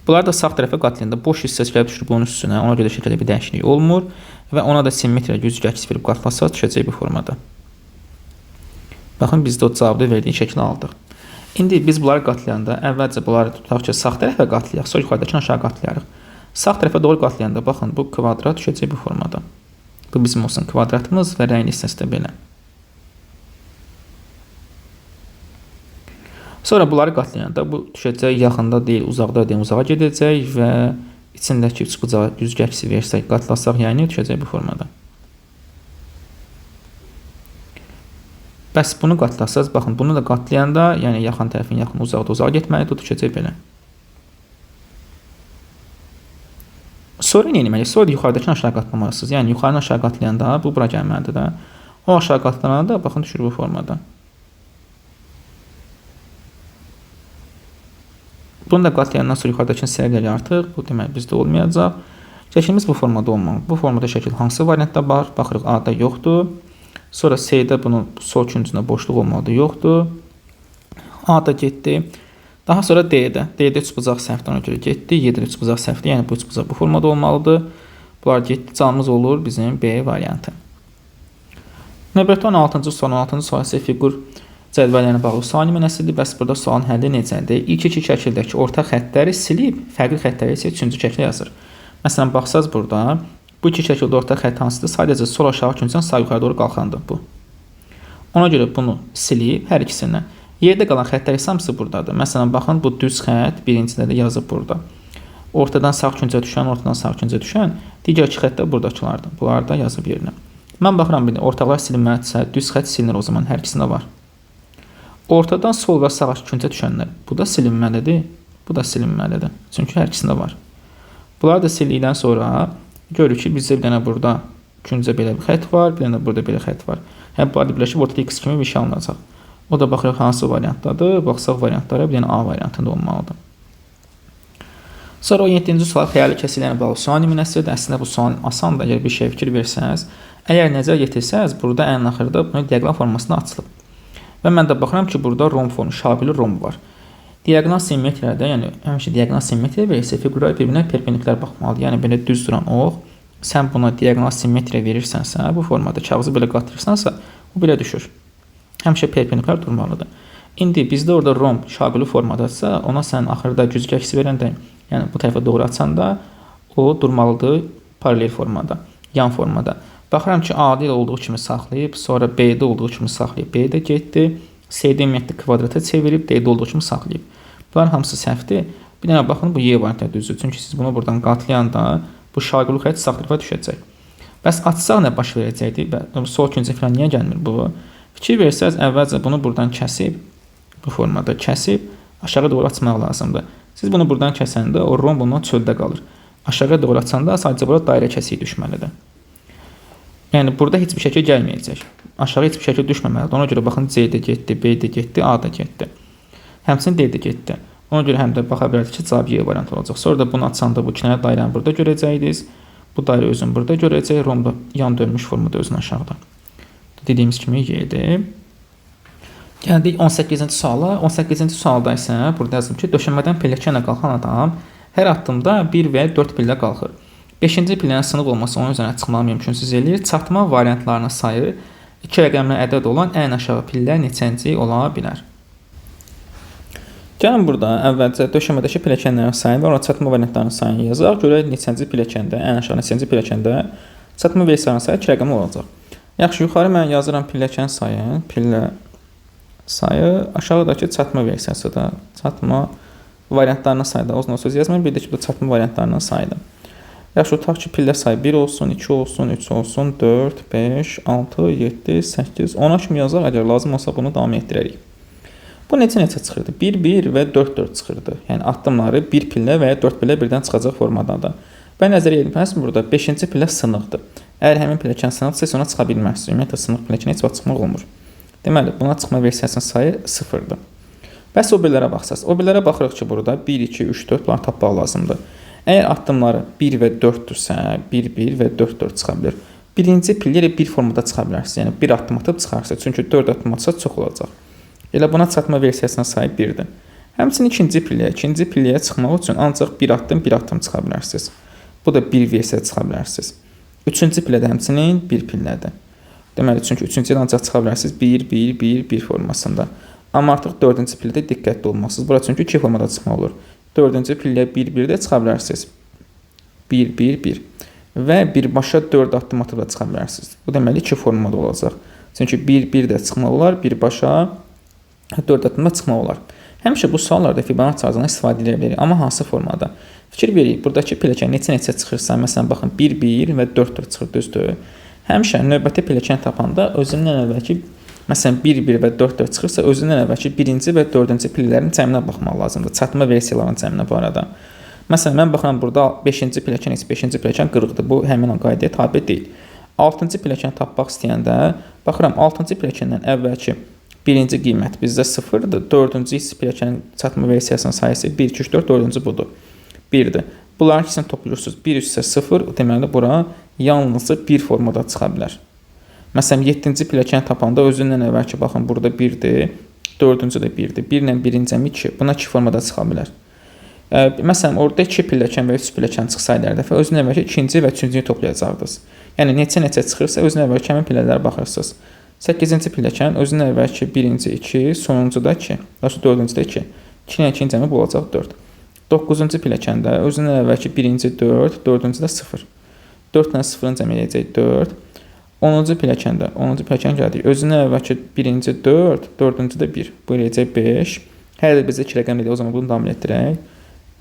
Bunlar da sağ tərəfə qatlayanda boş hissəsi gəlib düşür bunun üstünə. Ona görə şəkildə bir dəyişiklik olmur və ona da simmetriya güzgü əks verib qatlasaq düşəcək bu formada. Baxın, biz də o cavabda verdiyi şəkli aldıq. İndi biz bunları qatlayanda əvvəlcə bunları tutaq ki, sağ tərəfə qatlayaq, sonra yuxarıdakını aşağı qatlayarıq. Sağ tərəfə doğru qatlayanda baxın, bu kvadrat düşəcək bu formada. Bu bizim olsun kvadratımız və rəngli hissəsi də belə. Sonra bunları qatlayanda bu düşəcək yaxında deyil, uzaqda deyil, uzağa gedəcək və içindəki üçbucağı güzgü əksi versək, qatlasaq, yəni düşəcək bu formada. Bəs bunu qatlasaq, baxın, bunu da qatlayanda, yəni yaxın tərəfin yaxın, uzaqda uzağa getməlidir, o düşəcək belə. Sonra nə etməliyik? Sonra yuxarıdakını aşağı qatlamalısınız. Yəni yuxarını aşağı qatlayanda bu bura gəlməlidir də. O aşağı qatlananda baxın düşür bu formada. Bunu da qatlayandan sonra yuxarıdakını sərgəli artıq. Bu demək bizdə olmayacaq. Şəklimiz bu formada olmalı. Bu formada şəkil hansı variantda var? Baxırıq, A-da yoxdur. Sonra C-də bunun sol küncündə boşluq olmalıdır, yoxdur. A-da getdi. Daha sonra D-də. D-də üçbucaq səhvdir, ona görə getdi. 7-də üçbucaq səhvdir, yəni bu üçbucaq bu formada olmalıdır. Bunlar getdi, cavabımız olur bizim B variantı. Növbəti 16-cı sual. 16-cı sual isə fiqur cədvəllərinə bağlı sual nümunəsidir. Bəs burada sualın həlli necədir? İlk iki şəkildəki ortaq xəttləri silib, fərqli xəttləri isə üçüncü şəklə yazır. Məsələn, baxsaz burada, bu iki şəkildə ortaq xətt hansıdır? Sadəcə sol aşağı küncdən sağ yuxarı doğru qalxandır bu. Ona görə bunu silib hər ikisindən. Yerdə qalan xəttlər hamısı buradadır. Məsələn, baxın, bu düz xətt birincidə də yazıb burada. Ortadan sağ küncə düşən, ortadan sağ küncə düşən, digər iki xətt də buradakılardır. Bunları da yazıb yerinə. Mən baxıram, ortaqlar silinməlidirsə, düz xətt silinir o zaman, hər ikisində var. Ortadan sol və sağ küncə düşənlər, bu da silinməlidir, bu da silinməlidir. Çünki hər ikisində var. Bunları da sildikdən sonra görürük ki, bizdə bir dənə burada küncə belə bir xətt var, bir dənə burada belə xətt var. Həm bunları birləşib ortada x kimi bir şey alınacaq. O da baxırıq hansı variantdadır. Baxsaq variantlara bir dənə A variantında olmalıdır. Sonra 17-ci sual xəyali kəsiklərlə bağlı sual nümunəsidir. Əslində bu sual asandır, əgər bir şey fikir versəniz. Əgər nəzər yetirsəniz, burada ən axırda bunu diaqonal formasında açılıb. Və mən də baxıram ki, burada romb formu, şabili romb var. Diaqonal simmetriyada, yəni həmişə diaqonal simmetriya verirsə, fiqurlar bir-birinə perpendikulyar baxmalıdır. Yəni belə düz duran ox, sən buna diaqonal simmetriya verirsənsə, bu formada kağızı belə qatırırsansa, o belə düşür. Həmişə perpendikulyar durmalıdır. İndi bizdə orada romb şabili formadadsa, ona sən axırda güzgü əksi verəndə, yəni bu tərəfə doğru açanda, o durmalıdır paralel formada, yan formada. Baxıram ki, A-da ilə olduğu kimi saxlayıb, sonra B-də olduğu kimi saxlayıb, B-də getdi, C-də ümumiyyətlə kvadrata çevirib, D-də olduğu kimi saxlayıb. Bunların hamısı səhvdir. Bir dənə baxın, bu Y variantı düzdür. Çünki siz bunu buradan qatlayanda bu şaquli xətt sağ tərəfə düşəcək. Bəs açsaq nə baş verəcəkdi? Sol küncə falan niyə gəlmir bu? Fikir versəz, əvvəlcə bunu buradan kəsib, bu formada kəsib, aşağı doğru açmaq lazımdır. Siz bunu buradan kəsəndə o romb ondan çöldə qalır. Aşağı doğru açanda sadəcə burada dairə kəsiyi düşməlidir. Yəni burada heç bir şəkil gəlməyəcək. Aşağı heç bir şəkil düşməməlidir. Ona görə baxın C-də getdi, B-də getdi, A-da getdi. Həmçinin D-də getdi. Ona görə həm də baxa bilərik ki, cavab Y variantı olacaq. Sonra da bunu açanda bu kənarə dairəni burada görəcəksiniz. Bu dairə özünü burada görəcək. Romb da yan dönmüş formada özünü aşağıda. Dediyimiz kimi Y-dir. Gəldik 18-ci suala. 18-ci sualda isə burada yazılıb ki, döşəmədən pilləkənlə qalxan adam hər addımda 1 və 4 pillə qalxır. 5-ci pillənin sınıq olması onun üzərinə çıxmağı mümkünsüz eləyir. Çatma variantlarının sayı 2 rəqəmli ədəd olan ən aşağı pillə neçənci ola bilər? Gəlin burada əvvəlcə döşəmədəki pilləkənlərin sayını və ona çatma variantlarının sayını yazaq. Görək neçənci pilləkəndə, ən aşağı neçənci pilləkəndə çatma versiyanın sayı 2 rəqəmli olacaq. Yaxşı, yuxarı mən yazıram pilləkən sayı, pillə sayı, aşağıdakı çatma versiyasıdır. Çatma variantlarının sayıda uzun söz yazmır, bir də ki, bu çatma variantlarının sayıdır. Yaxşı, tutaq ki, pillə sayı 1 olsun, 2 olsun, 3 olsun, 4, 5, 6, 7, 8, 10-a kimi yazaq, əgər lazım olsa bunu davam etdirərik. Bu necə çıxırdı? 1, 1 və 4, 4 çıxırdı. Yəni, addımları 1 pillə və ya 4 pillə birdən çıxacaq formadadır. Və nəzərə edilməsin, burada 5-ci pillə sınıqdır. Əgər həmin pilləkən sınıqdırsa, siz ona çıxa bilməzsiniz. Ümumiyyətlə, sınıq pilləkənə heç vaxt çıxmaq olmur. Deməli, buna çıxma versiyasının sayı 0-dır. Bəs o birlərə baxsaq. O birlərə baxırıq ki, burada 1, 2, 3, 4 bunları tapmaq lazımdır. Əgər addımları 1 və 4-dürsə, 1, 1 və 4, 4 çıxa bilir. Birinci pillə bir formada çıxa bilərsiniz. Yəni, 1 addım atıb çıxarsınız. Çünki 4 addım atsa çox olacaq. Elə buna çatma versiyasının sayı 1-dir. Həmçinin ikinci pilləyə çıxmaq üçün ancaq 1 addım çıxa bilərsiniz. Bu da 1 versiyaya çıxa bilərsiniz. Üçüncü pillə də həmçinin 1 pillədir. Deməli, çünki üçüncüyə ancaq çıxa bilərsiniz 1, 1, 1, 1 formasında. Amma artıq dördüncü pillədə diqqətli olmalısınız. Bura çünki 2 formada çıxmaq olur. Dördüncü pilləyə 1, 1 də çıxa bilərsiniz. 1, 1, 1. Və birbaşa 4 addım atıb da çıxa bilərsiniz. Bu deməli 2 formada olacaq. Çünki 1, 1 də çıxmaq olar, birbaşa 4 addımda çıxmaq olar. Həmişə bu suallarda Fibonacci aracından istifadə edə bilərik. Amma hansı formada? Fikir veririk. Buradakı pilləkən neçə çıxırsa, məsələn, baxın 1, 1 və 4, 4 çıxır, düzdür. Həmişə növbəti pilləkən tapanda özündən əvvəlki, məsələn, 1, 1 və 4, 4 çıxırsa, özündən əvvəlki birinci və dördüncü pillələrin cəminə baxmaq lazımdır. Çatma versiyalarının cəminə bu arada. Məsələn, mən baxıram burada 5-ci pilləkən, 5-ci pilləkən qırıqdır. Bu həmin o qaydaya tabe deyil. 6-cı pilləkən tapmaq istəyəndə, baxıram 6-cı pilləkəndən əvvəlki birinci qiymət bizdə 0-dır. 4-cü pilləkənin çatma versiyasının sayısı 1, 2, 3, 4, 4-cü budur. 1-dir. Bunların ikisini toplayırsınız. 1 üstə 0, deməli bura yalnızca 1 formada çıxa bilər. Məsələn, 7-ci pilləkəni tapanda özündən əvvəlki, baxın, burada 1-dir, 4-cü də 1-dir. 1 ilə 1-in cəmi 2. Buna 2 formada çıxa bilər. Məsələn, orada 2 pilləkən və 3 pilləkən çıxsaydı hər dəfə, özündən əvvəlki 2-ci və 3-cüyü toplayacaqdınız. Yəni, neçə çıxırsa, özündən əvvəlki həmin pillələrə baxırsınız. 8-ci pilləkən, özündən əvvəlki 1-ci 2, sonuncu da 2, daha sonra 4-cü də 2. 2 ilə 2-in cəmi bu olacaq 4. 9-cu pilləkəndə özündən əvvəlki 1-ci 4, 4-cü də 0. 4 ilə 0-ın cəmi eləyəcək 4. 10-cu pilləkəndə, 10-cu pilləkən gəldik. Özündən əvvəlki 1-ci 4, 4-cü də 1. Bu eləyəcək 5. Hər də bizə 2 rəqəm eləyək, o zaman bunu davam etdirək.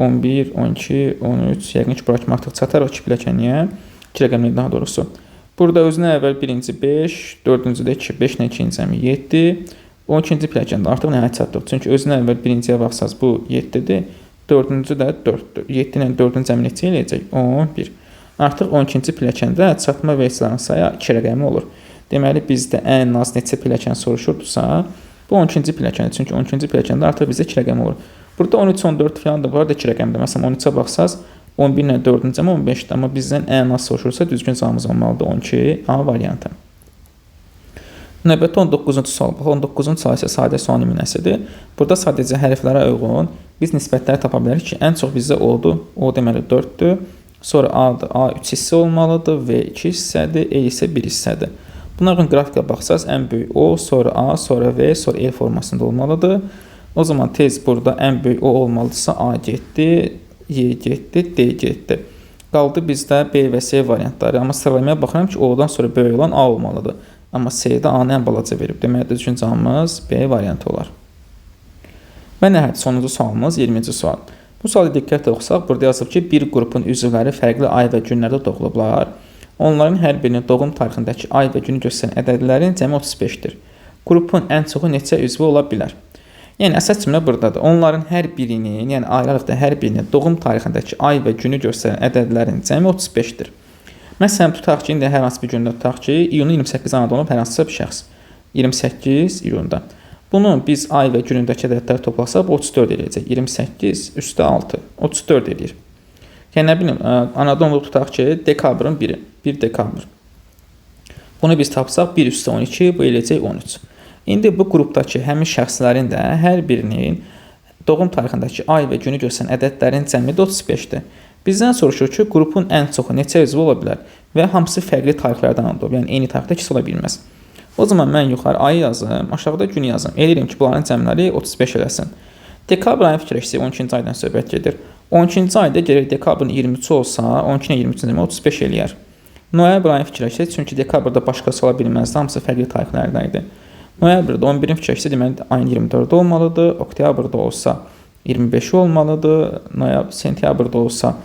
11, 12, 13, yəqin ki, bura kimi artıq çatar o 2 pilləkəniyə. 2 rəqəm eləyək daha doğrusu. Burada özündən əvvəl 1-ci 5, 4-cü də 2, 5 ilə 2-in cəmi 7. 12-ci pilləkəndə artıq nəhayət çatdıq. Çünki özündən əvvəl 1-ciyə baxsaz bu 7-dir. 4-cü də 4-dür. 7 ilə 4-ün cəmi neçə eləyəcək? 11. Artıq 12-ci pilləkəndə çatma versiyalarının sayı 2 rəqəmi olur. Deməli, bizdə ən az neçə pilləkən soruşurdursa, bu 12-ci pilləkəndir. Çünki 12-ci pilləkəndə artıq bizdə 2 rəqəmi olur. Burada 13, 14 falan da var da 2 rəqəmdir. Məsələn, 13-ə baxsaz, 11 ilə 4-ün cəmi 15-dir. Amma bizdən ən az soruşursa, düzgün cavabımız olmalıdır 12 A variantı. Növbəti 19-cu sual. 19-cu sual isə sadə sual nümunəsidir. Burada sadəcə hərflərə uyğun biz nisbətləri tapa bilərik ki, ən çox bizdə O-dur. O deməli 4-dür. Sonra A-dır. A 3 hissə olmalıdır. V 2 hissədir. E isə 1 hissədir. Buna uyğun qrafikə baxsaz, ən böyük O, sonra A, sonra V, sonra E formasında olmalıdır. O zaman tez burada ən böyük O olmalıdırsa A getdi, Y getdi, D getdi. Qaldı bizdə B və C variantları. Amma sıralamaya baxıram ki, O-dan sonra böyük olan A olmalıdır. Amma C-də A-nı ən balaca verib. Deməli, düzgün cavabımız B variantı olar. Və nəhayət sonuncu sualımız 20-ci sual. Bu sualı diqqətlə oxusaq, burada yazılıb ki, bir qrupun üzvləri fərqli ay və günlərdə doğulublar. Onların hər birinin doğum tarixindəki ay və günü göstərən ədədlərin cəmi 35-dir. Qrupun ən çoxu neçə üzvü ola bilər? Yəni, əsas cümlə buradadır. Onların hər birinin, yəni aylarlıqda hər birinin doğum tarixindəki ay və günü göstərən ədədlərin cəmi 35-dir. Məsələn, tutaq ki, indi hər hansı bir gündə tutaq ki, iyunun 28 anadan olub hər hansısa bir şəxs. 28 iyunda. Bunu biz ay və günündəki ədədləri toplasaq, 34 eləyəcək. 28 üstə 6, 34 eləyir. Yəni, nə bilim, anadan olub tutaq ki, dekabrın 1-i, 1 dekabr. Bunu biz tapsaq, 1 üstə 12, bu eləyəcək 13. İndi bu qrupdakı həmin şəxslərin də hər birinin doğum tarixindəki ay və günü göstərən ədədlərin cəmi də 35-dir. Bizdən soruşur ki, qrupun ən çoxu neçə üzvü ola bilər və hamısı fərqli tarixlərdən olub, yəni eyni tarixdə ikisi ola bilməz. O zaman mən yuxarı ayı yazım, aşağıda günü yazım. Eləyirəm ki, bunların cəmləri 35 eləsin. Dekabr ayını fikirləşsək, 12-ci aydan söhbət gedir. 12-ci ayda gərək dekabrın 23-cü olsa, 12-nə 23-cü cəmi 35 eləyər. Noyabr ayını fikirləşsək, çünki dekabrda başqası ola bilməzdi, hamısı fərqli tarixlərdə idi. Noyabrda 11-in fikirləşsək, deməli ayın 24-də olmalıdır, oktyabrda olsa 25 olmalıdır, sentyabrda olsa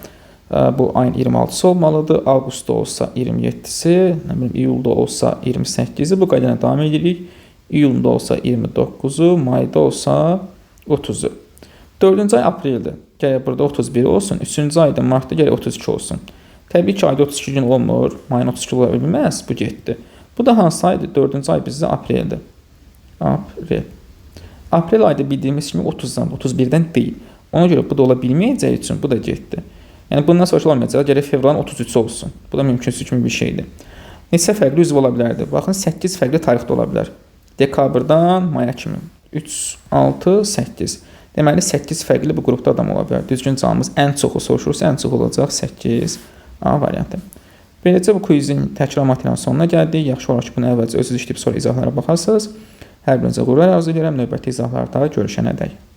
bu ayın 26-sı olmalıdır, avqustda olsa 27-si, iyulda olsa 28-i, bu qaydayla davam edirik. İyulda olsa 29-u, mayda olsa 30-u. 4-cü ay apreldir. Gərək burada 31 olsun. 3-cü ayda martda gərək 32 olsun. Təbii ki, ayda 32 gün olmur. Mayın 32 ola bilməz. Bu getdi. Bu da hansı aydır? 4-cü ay bizdə apreldir. Aprel. Aprel ayda bildiyimiz kimi 30-dan, 31-dən deyil. Ona görə bu da ola bilməyəcəyi üçün bu da getdi. Yəni bundan sonra olmayacaq. Gərək fevralın 33-ü olsun. Bu da mümkünsüz kimi bir şeydir. Neçə fərqli üzv ola bilərdi? Baxın, 8 fərqli tarixdə ola bilər. Dekabrdan maya kimi. 3, 6, 8. Deməli 8 fərqli bu qrupda adam ola bilər. Düzgün cavabımız ən çoxu soruşursa ən çox olacaq 8A variantı. Beləcə bu quizin təkrar materialının sonuna gəldik. Yaxşı olar ki, bunu əvvəlcə özünüz işləyib sonra izahlara baxarsınız. Hər birinizə uğurlar arzu edirəm. Növbəti izahlarda görüşənədək.